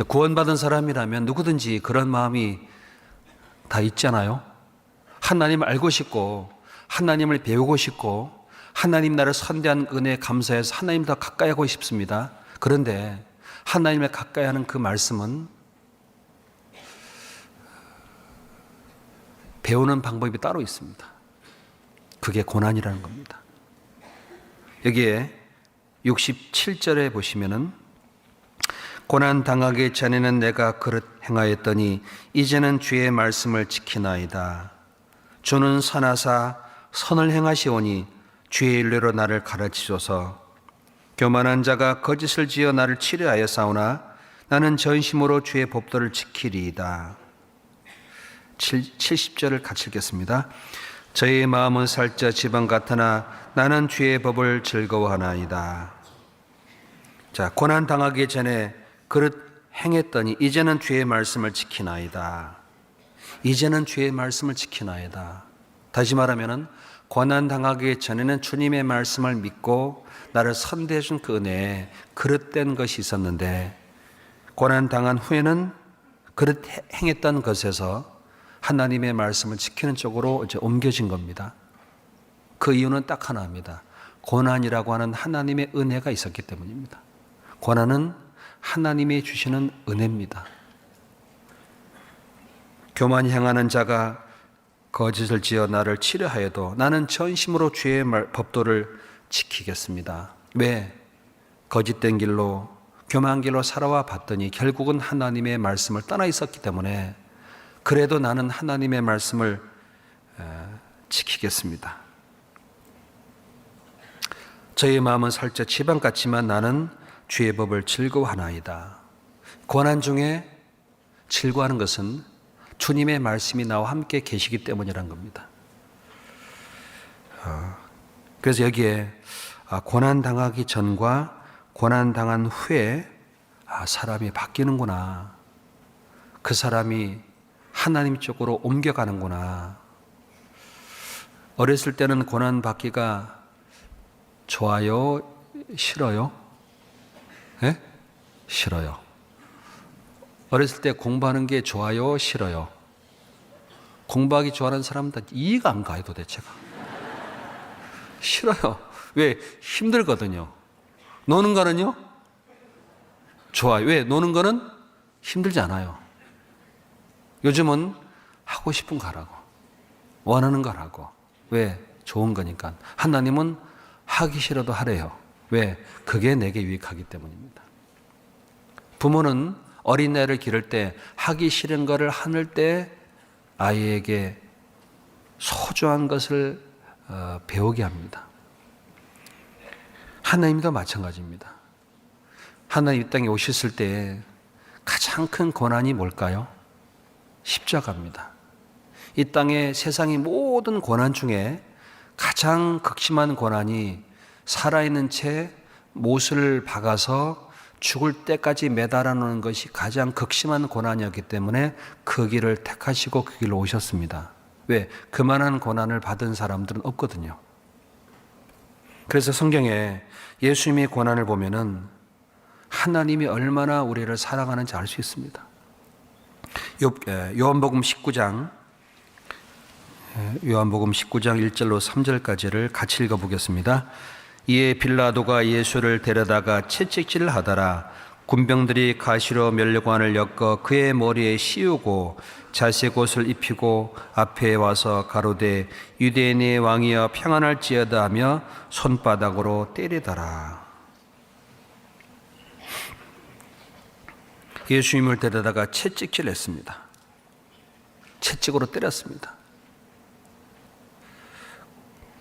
구원받은 사람이라면 누구든지 그런 마음이 다 있잖아요. 하나님을 알고 싶고 하나님을 배우고 싶고 하나님 나를 선대한 은혜에 감사해서 하나님 더 가까이 하고 싶습니다. 그런데 하나님을 가까이 하는 그 말씀은 배우는 방법이 따로 있습니다. 그게 고난이라는 겁니다. 여기에 67절에 보시면은 고난 당하기 전에는 내가 그릇 행하였더니 이제는 주의 말씀을 지키나이다. 주는 선하사 선을 행하시오니 주의 일례로 나를 가르치소서. 교만한 자가 거짓을 지어 나를 치려하여 싸우나 나는 전심으로 주의 법도를 지키리이다. 70절을 같이 읽겠습니다. 저의 마음은 살쪄 지방 같으나 나는 주의 법을 즐거워하나이다. 자, 고난 당하기 전에 그릇 행했더니 이제는 주의 말씀을 지키나이다. 이제는 주의 말씀을 지키나이다. 다시 말하면은 고난 당하기 전에는 주님의 말씀을 믿고 나를 선대해 준 그 은혜에 그릇된 것이 있었는데 고난 당한 후에는 그릇 행했던 것에서 하나님의 말씀을 지키는 쪽으로 이제 옮겨진 겁니다. 그 이유는 딱 하나입니다. 고난이라고 하는 하나님의 은혜가 있었기 때문입니다. 고난은 하나님이 주시는 은혜입니다. 교만히 행하는 자가 거짓을 지어 나를 치려하여도 나는 전심으로 주의 법도를 지키겠습니다. 왜? 거짓된 길로 교만한 길로 살아와 봤더니 결국은 하나님의 말씀을 떠나 있었기 때문에 그래도 나는 하나님의 말씀을 지키겠습니다. 저의 마음은 살짝 지방 같지만 나는 주의 법을 즐거워하나이다. 고난 중에 즐거워하는 것은 주님의 말씀이 나와 함께 계시기 때문이란 겁니다. 그래서 여기에 고난 당하기 전과 고난 당한 후에 사람이 바뀌는구나. 그 사람이 하나님 쪽으로 옮겨가는구나. 어렸을 때는 고난 받기가 좋아요? 싫어요? 예? 싫어요. 어렸을 때 공부하는 게 좋아요? 싫어요? 공부하기 좋아하는 사람들 이해가 안 가요, 도대체가. 싫어요. 왜? 힘들거든요. 노는 거는요? 좋아요. 왜? 노는 거는 힘들지 않아요. 요즘은 하고 싶은 거 하라고. 원하는 거 하라고. 왜? 좋은 거니까. 하나님은 하기 싫어도 하래요. 왜? 그게 내게 유익하기 때문입니다. 부모는 어린애를 기를 때 하기 싫은 거를 하늘 때 아이에게 소중한 것을 배우게 합니다. 하나님도 마찬가지입니다. 하나님 이 땅에 오셨을 때 가장 큰 고난이 뭘까요? 십자가입니다. 이 땅의 세상의 모든 고난 중에 가장 극심한 고난이 살아있는 채 못을 박아서 죽을 때까지 매달아 놓는 것이 가장 극심한 고난이었기 때문에 그 길을 택하시고 그 길로 오셨습니다. 왜? 그만한 고난을 받은 사람들은 없거든요. 그래서 성경에 예수님의 고난을 보면은 하나님이 얼마나 우리를 사랑하는지 알 수 있습니다. 요한복음 19장 1절로 3절까지를 같이 읽어보겠습니다. 이에 빌라도가 예수를 데려다가 채찍질을 하더라. 군병들이 가시로 면류관을 엮어 그의 머리에 씌우고 자색 옷을 입히고 앞에 와서 가로되 유대인의 왕이여 평안할지어다 하며 손바닥으로 때리더라. 예수님을 데려다가 채찍질했습니다. 채찍으로 때렸습니다.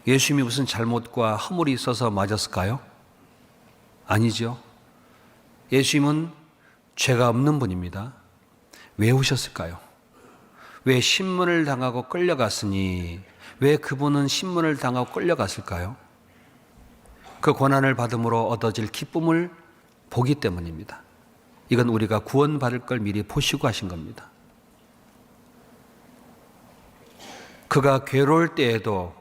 예수님이 무슨 잘못과 허물이 있어서 맞았을까요? 아니죠. 예수님은 죄가 없는 분입니다. 왜 오셨을까요? 왜 신문을 당하고 끌려갔으니 왜 그분은 신문을 당하고 끌려갔을까요? 그 고난을 받음으로 얻어질 기쁨을 보기 때문입니다. 이건 우리가 구원받을 걸 미리 보시고 하신 겁니다. 그가 괴로울 때에도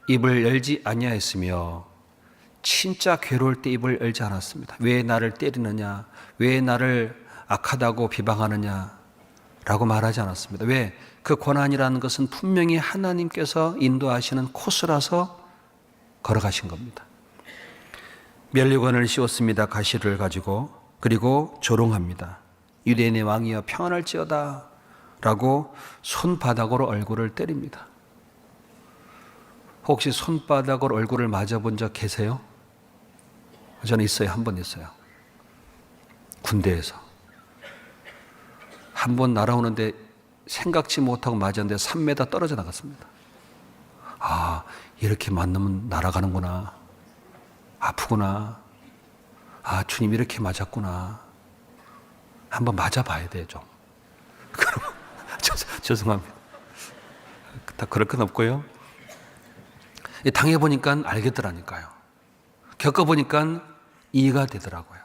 입을 열지 아니하였으며 진짜 괴로울 때 입을 열지 않았습니다. 왜 나를 때리느냐? 왜 나를 악하다고 비방하느냐라고 말하지 않았습니다. 왜? 그 고난이라는 것은 분명히 하나님께서 인도하시는 코스라서 걸어가신 겁니다. 면류관을 씌웠습니다. 가시를 가지고. 그리고 조롱합니다. 유대인의 왕이여 평안할지어다 라고 손바닥으로 얼굴을 때립니다. 혹시 손바닥으로 얼굴을 맞아본 적 계세요? 저는 있어요. 한 번 있어요. 군대에서. 한 번 날아오는데 생각지 못하고 맞았는데 3m 떨어져 나갔습니다. 아, 이렇게 맞으면 날아가는구나. 아프구나. 아, 주님 이렇게 맞았구나. 한번 맞아봐야 돼, 좀. 그럼, 죄송합니다. 다 그럴 건 없고요. 당해보니까 알겠더라니까요. 겪어보니까 이해가 되더라고요.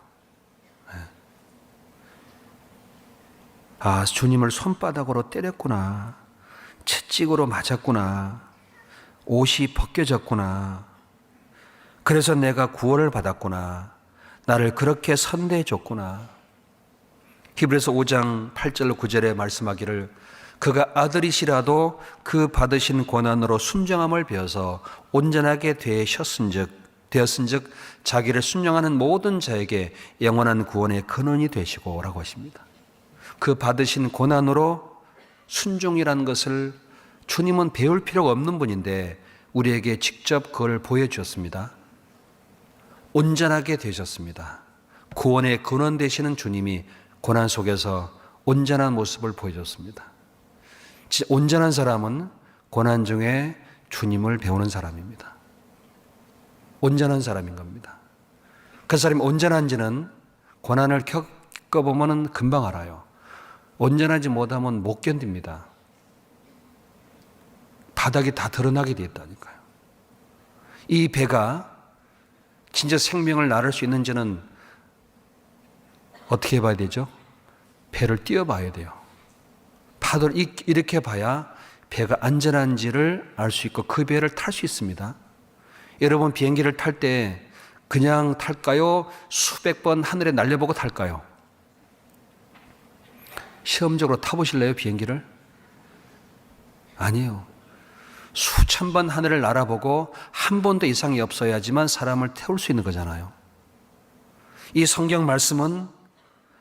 아, 주님을 손바닥으로 때렸구나. 채찍으로 맞았구나. 옷이 벗겨졌구나. 그래서 내가 구원을 받았구나. 나를 그렇게 선대해 줬구나. 히브리서 5장 8절로 9절에 말씀하기를 그가 아들이시라도 그 받으신 고난으로 순정함을 배워서 온전하게 되었은즉 자기를 순종하는 모든 자에게 영원한 구원의 근원이 되시고 라고 하십니다. 그 받으신 고난으로 순종이라는 것을 주님은 배울 필요가 없는 분인데 우리에게 직접 그걸 보여주셨습니다. 온전하게 되셨습니다. 구원의 근원 되시는 주님이 고난 속에서 온전한 모습을 보여줬습니다. 온전한 사람은 고난 중에 주님을 배우는 사람입니다. 온전한 사람인 겁니다. 그 사람이 온전한지는 고난을 겪어보면 금방 알아요. 온전하지 못하면 못 견딥니다. 바닥이 다 드러나게 되어 있다니까요. 이 배가 진짜 생명을 나를 수 있는지는 어떻게 봐야 되죠? 배를 띄워봐야 돼요. 파도를 이렇게 봐야 배가 안전한지를 알 수 있고 그 배를 탈 수 있습니다. 여러분 비행기를 탈 때 그냥 탈까요? 수백 번 하늘에 날려보고 탈까요? 시험적으로 타보실래요, 비행기를? 아니에요. 수천 번 하늘을 날아보고 한 번도 이상이 없어야지만 사람을 태울 수 있는 거잖아요. 이 성경 말씀은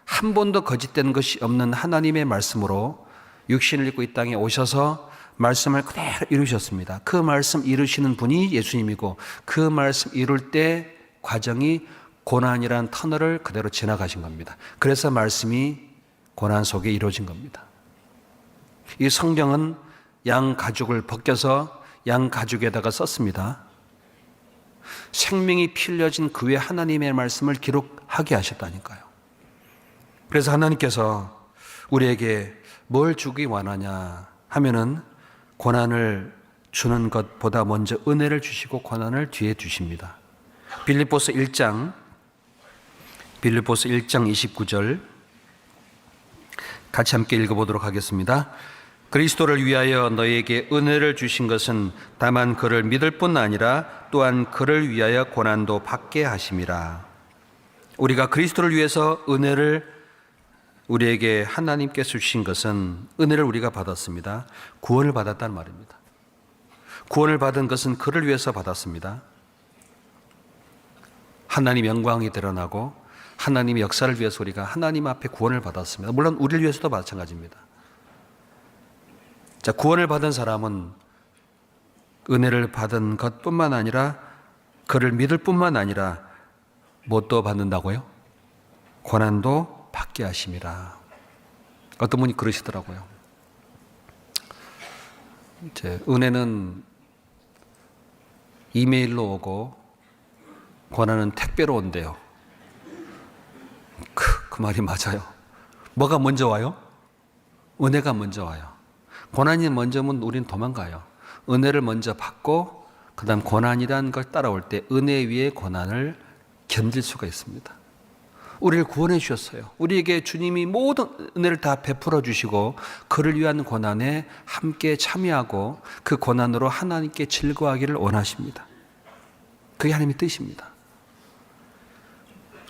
한 번도 거짓된 것이 없는 하나님의 말씀으로 육신을 입고 이 땅에 오셔서 말씀을 그대로 이루셨습니다. 그 말씀 이루시는 분이 예수님이고 그 말씀 이룰 때 과정이 고난이라는 터널을 그대로 지나가신 겁니다. 그래서 말씀이 고난 속에 이루어진 겁니다. 이 성경은 양 가죽을 벗겨서 양 가죽에다가 썼습니다. 생명이 피 흘려진 그 외 하나님의 말씀을 기록하게 하셨다니까요. 그래서 하나님께서 우리에게 뭘 주기 원하냐 하면은 고난을 주는 것보다 먼저 은혜를 주시고 고난을 뒤에 주십니다. 빌립보서 1장 29절 같이 함께 읽어보도록 하겠습니다. 그리스도를 위하여 너희에게 은혜를 주신 것은 다만 그를 믿을 뿐 아니라 또한 그를 위하여 고난도 받게 하심이라. 우리가 그리스도를 위해서 은혜를 우리에게 하나님께서 주신 것은 은혜를 우리가 받았습니다. 구원을 받았다는 말입니다. 구원을 받은 것은 그를 위해서 받았습니다. 하나님 영광이 드러나고 하나님의 역사를 위해서 우리가 하나님 앞에 구원을 받았습니다. 물론 우리를 위해서도 마찬가지입니다. 자, 구원을 받은 사람은 은혜를 받은 것뿐만 아니라 그를 믿을 뿐만 아니라 뭣도 받는다고요? 고난도 받게 하심이라. 어떤 분이 그러시더라고요. 이제 은혜는 이메일로 오고 고난은 택배로 온대요. 그 말이 맞아요. 뭐가 먼저 와요? 은혜가 먼저 와요. 고난이 먼저 오면 우리는 도망가요. 은혜를 먼저 받고 그 다음 고난이라는 걸 따라올 때 은혜 위에 고난을 견딜 수가 있습니다. 우리를 구원해 주셨어요. 우리에게 주님이 모든 은혜를 다 베풀어 주시고 그를 위한 고난에 함께 참여하고 그 고난으로 하나님께 즐거워하기를 원하십니다. 그게 하나님의 뜻입니다.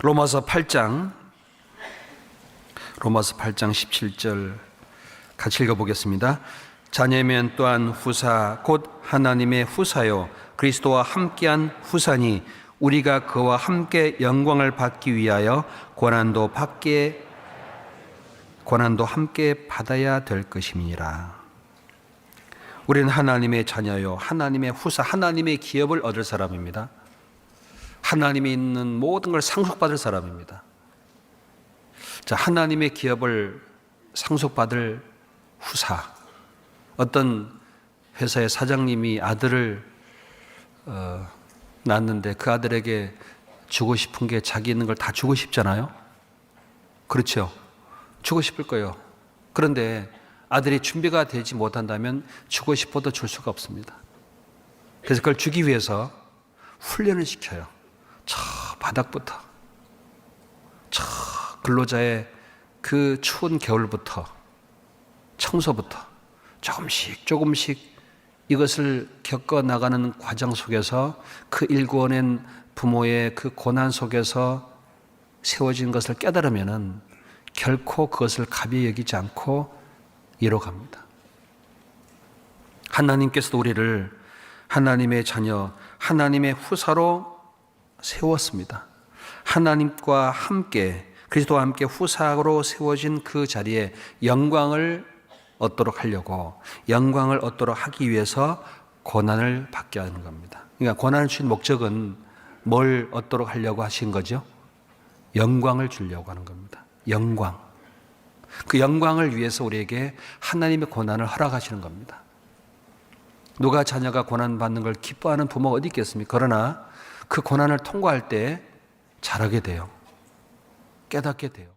로마서 8장 로마서 8장 17절 같이 읽어보겠습니다. 자녀면 또한 후사 곧 하나님의 후사요 그리스도와 함께한 후사니 우리가 그와 함께 영광을 받기 위하여 고난도 함께 받아야 될 것임이니라. 우리는 하나님의 자녀요 하나님의 후사, 하나님의 기업을 얻을 사람입니다. 하나님이 있는 모든 걸 상속받을 사람입니다. 자, 하나님의 기업을 상속받을 후사. 어떤 회사의 사장님이 아들을 낳았는데 그 아들에게 주고 싶은 게 자기 있는 걸 다 주고 싶잖아요. 그렇죠? 주고 싶을 거예요. 그런데 아들이 준비가 되지 못한다면 주고 싶어도 줄 수가 없습니다. 그래서 그걸 주기 위해서 훈련을 시켜요. 저 바닥부터, 저 근로자의 그 추운 겨울부터, 청소부터 조금씩 이것을 겪어 나가는 과정 속에서 그 일구어낸 부모의 그 고난 속에서 세워진 것을 깨달으면은 결코 그것을 가벼이 여기지 않고 이뤄갑니다. 하나님께서도 우리를 하나님의 자녀, 하나님의 후사로 세웠습니다. 하나님과 함께 그리스도와 함께 후사로 세워진 그 자리에 영광을 얻도록 하려고, 영광을 얻도록 하기 위해서 고난을 받게 하는 겁니다. 그러니까 고난을 주신 목적은 뭘 얻도록 하려고 하신 거죠? 영광을 주려고 하는 겁니다. 영광. 그 영광을 위해서 우리에게 하나님의 고난을 허락하시는 겁니다. 누가 자녀가 고난받는 걸 기뻐하는 부모가 어디 있겠습니까? 그러나 그 고난을 통과할 때 잘하게 돼요. 깨닫게 돼요.